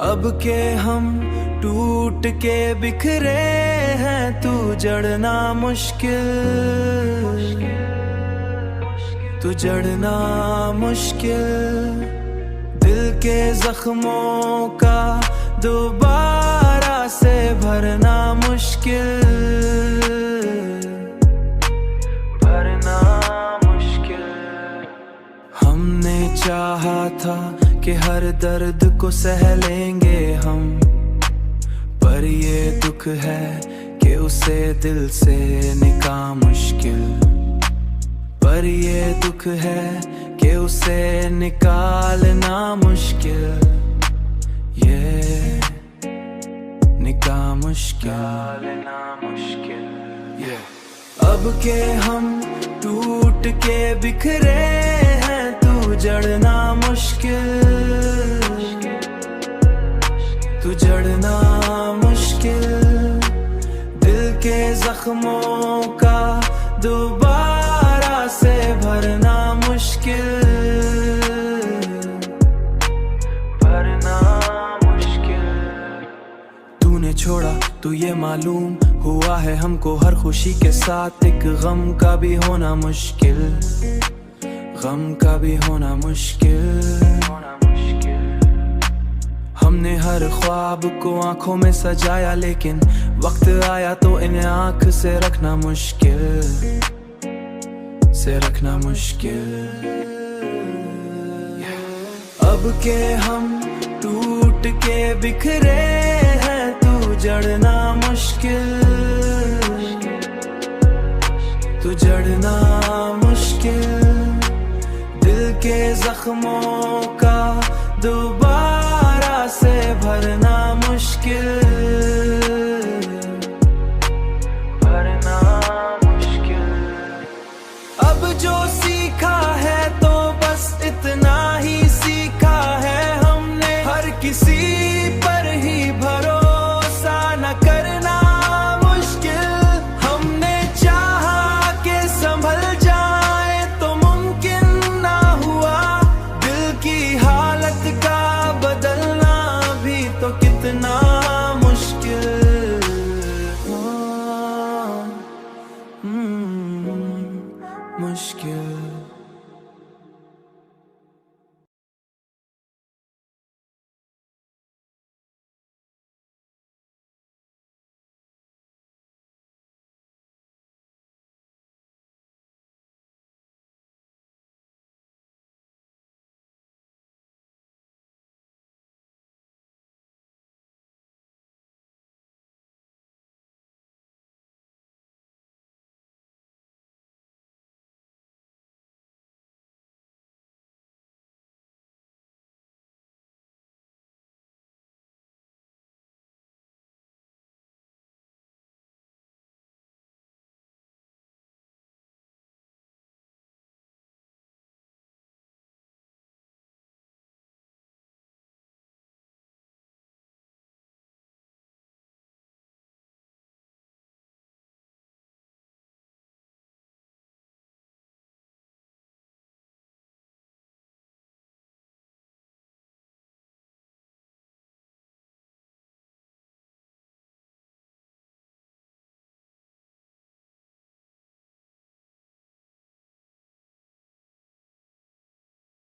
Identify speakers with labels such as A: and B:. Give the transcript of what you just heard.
A: अब के हम टूट के बिखरे हैं, तू जड़ना मुश्किल, तू जड़ना मुश्किल। दिल के जख्मों का दोबारा से भरना मुश्किल, भरना मुश्किल। हमने चाहा था कि हर दर्द को सह लेंगे हम, पर ये दुख है कि उसे दिल से निकाल मुश्किल, पर ये दुख है कि उसे निकालना मुश्किल, ये निकाल मुश्किल, मुश्किल। अब के हम टूट के बिखरे हैं, तू जड़ना मुश्किल, तू जड़ना मुश्किल। दिल के जख्मों का दोबारा से भरना मुश्किल, भरना मुश्किल। तूने छोड़ा तो ये मालूम हुआ है हमको, हर खुशी के साथ एक गम का भी होना मुश्किल, गम का भी होना मुश्किल। हमने हर ख्वाब को आंखों में सजाया, लेकिन वक्त आया तो इन्हें आंख से रखना मुश्किल, से रखना मुश्किल। अब के हम टूट के बिखरे हैं, तू जड़ना मुश्किल, तू जड़ना मुश्किल। दिल के जख्मों